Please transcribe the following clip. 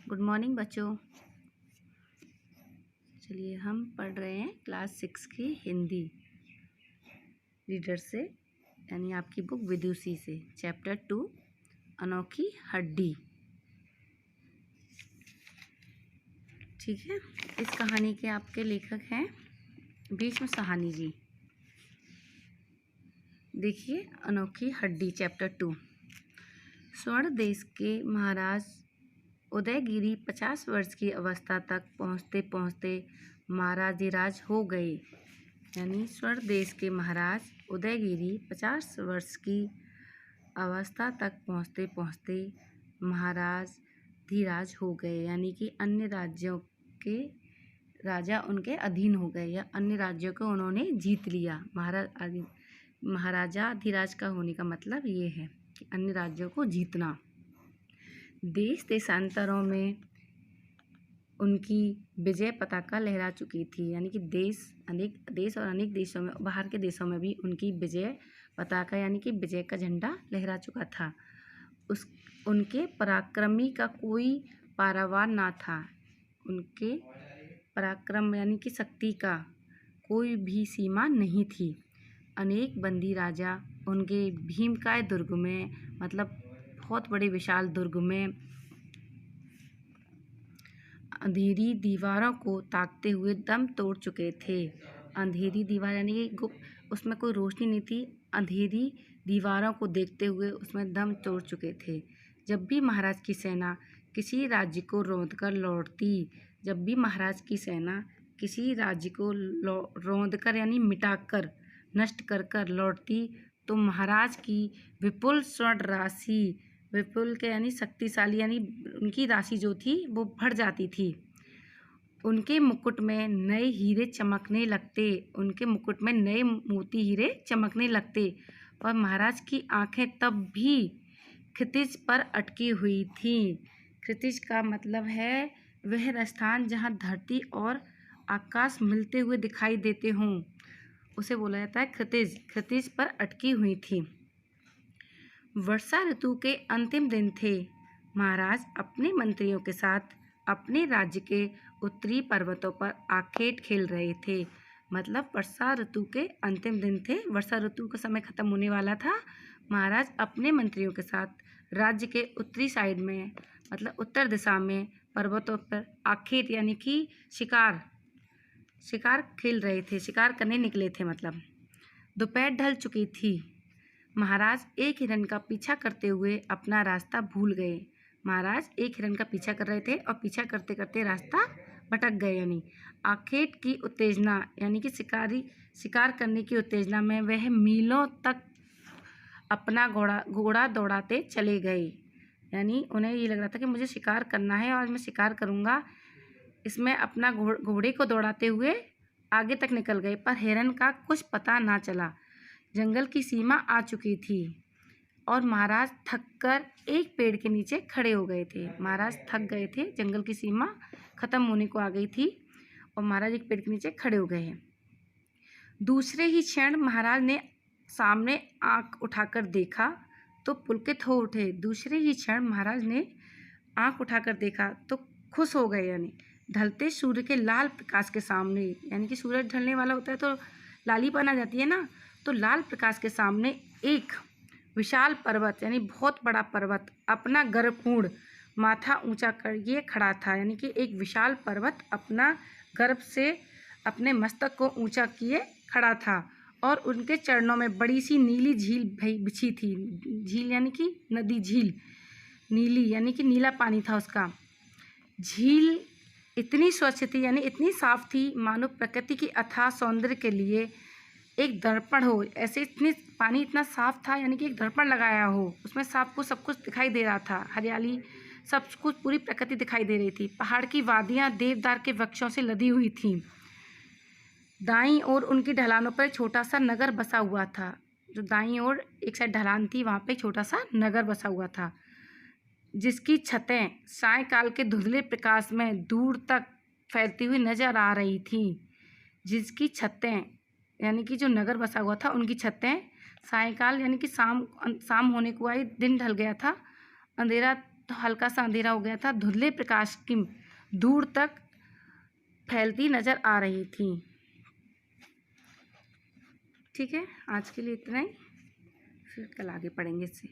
Good morning बच्चों। चलिए हम पढ़ रहे हैं क्लास 6 की हिंदी रीडर से, यानी आपकी बुक विदुषी से, चैप्टर 2 अनोखी हड्डी। ठीक है, इस कहानी के आपके लेखक हैं भीष्म साहनी जी। देखिए, अनोखी हड्डी चैप्टर 2। स्वर्ण देश के महाराज उदयगिरी 50 वर्ष की अवस्था तक पहुँचते पहुँचते महाराधिराज हो गए। यानी स्वर्ण देश के महाराज उदयगिरी 50 वर्ष की अवस्था तक पहुँचते पहुँचते महाराधिराज हो गए, यानी कि अन्य राज्यों के राजा उनके अधीन हो गए या अन्य राज्यों को उन्होंने जीत लिया। महाराजाधिराज का होने का मतलब ये है कि अन्य राज्यों को जीतना। देश देशांतरों में उनकी विजय पताका लहरा चुकी थी, यानी कि देश और अनेक देशों में, बाहर के देशों में भी उनकी विजय पताका यानी कि विजय का झंडा लहरा चुका था। उनके पराक्रमी का कोई पारावार ना था। उनके पराक्रम यानी कि शक्ति का कोई भी सीमा नहीं थी। अनेक बंदी राजा उनके भीमकाय दुर्ग में, मतलब बहुत बड़े विशाल दुर्ग में, अंधेरी दीवारों को ताकते हुए दम तोड़ चुके थे। अंधेरी दीवार यानी कि उसमें कोई रोशनी नहीं थी। अंधेरी दीवारों को देखते हुए उसमें दम तोड़ चुके थे। जब भी महाराज की सेना किसी राज्य को रौंदकर लौटती, जब भी महाराज की सेना किसी राज्य को रौंदकर यानी मिटाकर, नष्ट कर कर लौटती, तो महाराज की विपुल स्वर्ण राशि, विपुल के यानी शक्तिशाली, यानी उनकी राशि जो थी वो बढ़ जाती थी। उनके मुकुट में नए हीरे चमकने लगते, उनके मुकुट में नए मोती हीरे चमकने लगते। पर महाराज की आंखें तब भी क्षितिज पर अटकी हुई थीं। क्षितिज का मतलब है वह स्थान जहाँ धरती और आकाश मिलते हुए दिखाई देते हों, उसे बोला जाता है क्षितिज। क्षितिज पर अटकी हुई थी। वर्षा ऋतु के अंतिम दिन थे। महाराज अपने मंत्रियों के साथ अपने राज्य के उत्तरी पर्वतों पर आखेट खेल रहे थे। मतलब वर्षा ऋतु के अंतिम दिन थे, वर्षा ऋतु का समय खत्म होने वाला था। महाराज अपने मंत्रियों के साथ राज्य के उत्तरी साइड में, मतलब उत्तर दिशा में पर्वतों पर आखेट यानी कि शिकार खेल रहे थे, शिकार करने निकले थे। मतलब दोपहर ढल चुकी थी। महाराज एक हिरन का पीछा करते हुए अपना रास्ता भूल गए। महाराज एक हिरन का पीछा कर रहे थे और पीछा करते करते रास्ता भटक गए। यानी आखेट की उत्तेजना, यानी कि शिकार करने की उत्तेजना में वह मीलों तक अपना घोड़ा दौड़ाते चले गए। यानी उन्हें ये लग रहा था कि मुझे शिकार करना है और मैं शिकार करूँगा, इसमें अपना घोड़े को दौड़ाते हुए आगे तक निकल गए। पर हिरन का कुछ पता ना चला। जंगल की सीमा आ चुकी थी और महाराज थककर एक पेड़ के नीचे खड़े हो गए थे। महाराज थक गए थे, जंगल की सीमा खत्म होने को आ गई थी और महाराज एक पेड़ के नीचे खड़े हो गए हैं। दूसरे ही क्षण महाराज ने सामने आंख उठाकर देखा तो पुलकित हो उठे। दूसरे ही क्षण महाराज ने आंख उठाकर देखा तो खुश हो गए। यानी ढलते सूर्य के लाल प्रकाश के सामने, यानी कि सूरज ढलने वाला होता है तो लालीपन आ जाती है ना, तो लाल प्रकाश के सामने एक विशाल पर्वत, यानी बहुत बड़ा पर्वत, अपना गर्वपूर्ण माथा ऊंचा करके खड़ा था। यानी कि एक विशाल पर्वत अपना गर्व से अपने मस्तक को ऊंचा किए खड़ा था और उनके चरणों में बड़ी सी नीली झील बिछी थी। झील यानी कि नदी, झील नीली यानी कि नीला पानी था उसका। झील इतनी स्वच्छ थी, यानी इतनी साफ थी, मानो प्रकृति की अथाह सौंदर्य के लिए एक दर्पण हो। ऐसे पानी इतना साफ था, यानी कि एक दर्पण लगाया हो, उसमें सब कुछ दिखाई दे रहा था। हरियाली, सब कुछ, पूरी प्रकृति दिखाई दे रही थी। पहाड़ की वादियाँ देवदार के वृक्षों से लदी हुई थीं। दाईं ओर उनकी ढलानों पर छोटा सा नगर बसा हुआ था। जो दाईं ओर एक साइड ढलान थी, वहाँ पे छोटा सा नगर बसा हुआ था, जिसकी छतें सायंकाल के धुंधले प्रकाश में दूर तक फैलती हुई नजर आ रही थीं। जिसकी छतें, यानी कि जो नगर बसा हुआ था, उनकी छतें सायंकाल यानी कि शाम होने को आई, दिन ढल गया था, अंधेरा तो हल्का सा अंधेरा हो गया था, धुंधले प्रकाश की दूर तक फैलती नज़र आ रही थी। ठीक है, आज के लिए इतना ही, फिर कल आगे पढ़ेंगे इससे।